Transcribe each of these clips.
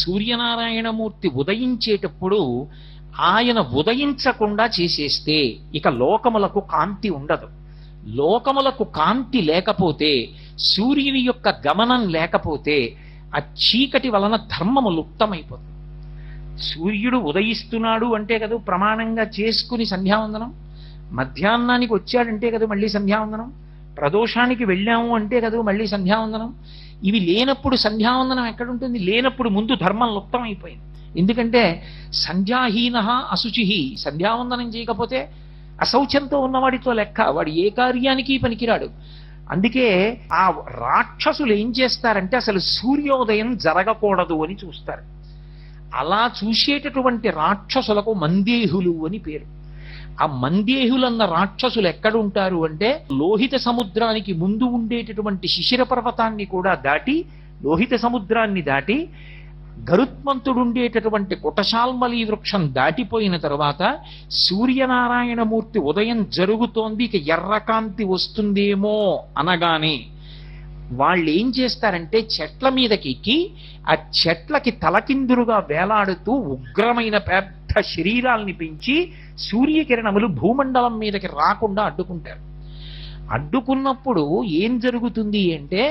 సూర్యనారాయణమూర్తి ఉదయించేటప్పుడు ఆయన ఉదయించకుండా చేసేస్తే ఇక లోకములకు కాంతి ఉండదు. లోకములకు కాంతి లేకపోతే, సూర్యుని యొక్క గమనం లేకపోతే ఆ చీకటి వలన ధర్మము లుప్తమైపోతుంది. సూర్యుడు ఉదయిస్తున్నాడు అంటే కదా ప్రమాణంగా చేసుకుని సంధ్యావందనం, మధ్యాహ్నానికి వచ్చాడంటే కదా మళ్ళీ సంధ్యావందనం, ప్రదోషానికి వెళ్ళాము అంటే కదా మళ్ళీ సంధ్యావందనం. ఇవి లేనప్పుడు సంధ్యావందనం ఎక్కడుంటుంది? లేనప్పుడు ముందు ధర్మం లుప్తమైపోయింది. ఎందుకంటే సంధ్యాహీన అశుచి, సంధ్యావందనం చేయకపోతే అశౌచంతో ఉన్నవాడితో లెక్క, వాడు ఏ కార్యానికి పనికిరాడు. అందుకే ఆ రాక్షసులు ఏం చేస్తారంటే అసలు సూర్యోదయం జరగకూడదు అని చూస్తారు. అలా చూసేటటువంటి రాక్షసులకు మందేహులు అని పేరు. ఆ మందేహులన్న రాక్షసులు ఎక్కడుంటారు అంటే లోహిత సముద్రానికి ముందు ఉండేటటువంటి శిశిర పర్వతాన్ని కూడా దాటి, లోహిత సముద్రాన్ని దాటి గరుత్మంతుడుండేటటువంటి కుటశాల్మలి వృక్షం దాటిపోయిన తర్వాత సూర్యనారాయణమూర్తి ఉదయం జరుగుతోంది, ఇక ఎర్రకాంతి వస్తుందేమో అనగానే వాళ్ళు ఏం చేస్తారంటే చెట్ల మీదకి ఎక్కి ఆ చెట్లకి తలకిందులుగా వేలాడుతూ ఉగ్రమైన పెద్ద శరీరాల్ని పెంచి సూర్యకిరణములు భూమండలం మీదకి రాకుండా అడ్డుకుంటారు. అడ్డుకున్నప్పుడు ఏం జరుగుతుంది అంటే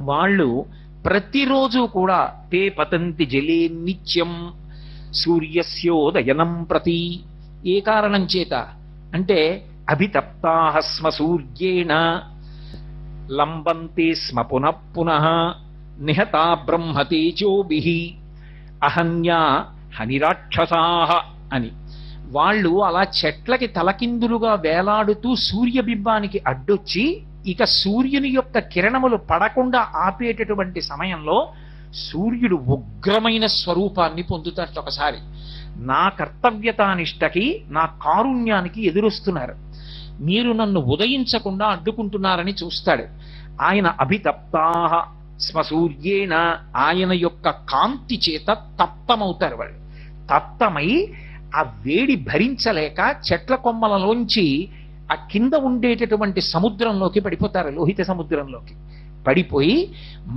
వాళ్ళు ప్రతిరోజు కూడా తే పతంతి జలే నిత్యం సూర్యస్యోదయనం ప్రతి. ఏ కారణం చేత అంటే అభితప్తాః స్మ సూర్యేణ లంబంతే స్మ పునః పునః నిహతా బ్రహ్మతేజోభిః అహన్యా హనిరాక్షసాః అని. వాళ్ళు అలా చెట్లకి తలకిందులుగా వేలాడుతూ సూర్యబింబానికి అడ్డొచ్చి ఇక సూర్యుని యొక్క కిరణములు పడకుండా ఆపేటటువంటి సమయంలో సూర్యుడు ఉగ్రమైన స్వరూపాన్ని పొందుతాడు. ఒకసారి నా కర్తవ్యతానిష్టకి, నా కారుణ్యానికి ఎదురొస్తున్నారు, మీరు నన్ను ఉదయించకుండా అడ్డుకుంటున్నారని చూస్తాడు. ఆయన అభితప్తాః స్మ సూర్యేణ, ఆయన యొక్క కాంతి చేత తప్తమవుతారు. వాళ్ళు తప్తమై ఆ వేడి భరించలేక చెట్ల కొమ్మలలోంచి ఆ కింద ఉండేటటువంటి సముద్రంలోకి పడిపోతారు, లోహిత సముద్రంలోకి పడిపోయి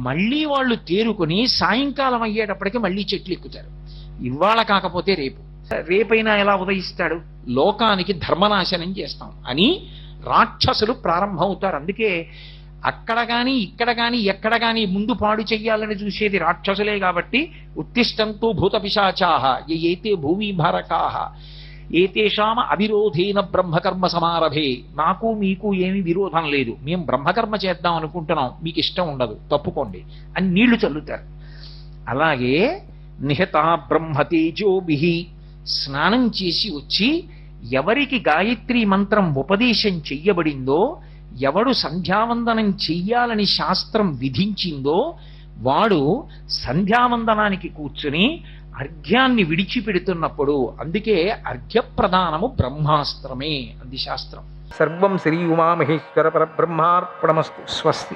మళ్ళీ వాళ్ళు తేరుకుని సాయంకాలం అయ్యేటప్పటికి మళ్ళీ చెట్లు ఎక్కుతారు. ఇవాళ కాకపోతే రేపు, రేపైనా ఎలా ఉదయిస్తాడు? లోకానికి ధర్మనాశనం చేస్తాం అని రాక్షసులు ప్రారంభమవుతారు. అందుకే అక్కడ గాని ఇక్కడ గాని ఎక్కడ గాని ముందు పాడు చెయ్యాలని చూసేది రాక్షసులే. కాబట్టి ఉత్తిష్టంతో భూత పిశాచాః ఏతే భూమి భారకాః ఏతేషామ అవిరోధేన బ్రహ్మకర్మ సమారభే. నాకు మీకు ఏమీ విరోధం లేదు, మేము బ్రహ్మకర్మ చేద్దాం అనుకుంటున్నాం, మీకు ఇష్టం ఉండదు, తప్పుకోండి అని నీళ్లు చల్లుతారు. అలాగే నిహతా బ్రహ్మతేజోభిః, స్నానం చేసి వచ్చి ఎవరికి గాయత్రీ మంత్రం ఉపదేశం చెయ్యబడిందో, ఎవడు సంధ్యావందనం చెయ్యాలని శాస్త్రం విధించిందో వాడు సంధ్యావందనానికి కూర్చుని అర్ఘ్యాన్ని విడిచిపెడుతున్నప్పుడు, అందుకే అర్ఘ్యప్రదానము బ్రహ్మాస్త్రమే అంది శాస్త్రం. సర్వం శ్రీ ఉమామహేశ్వర పరబ్రహ్మార్పణమస్తు. స్వస్తి.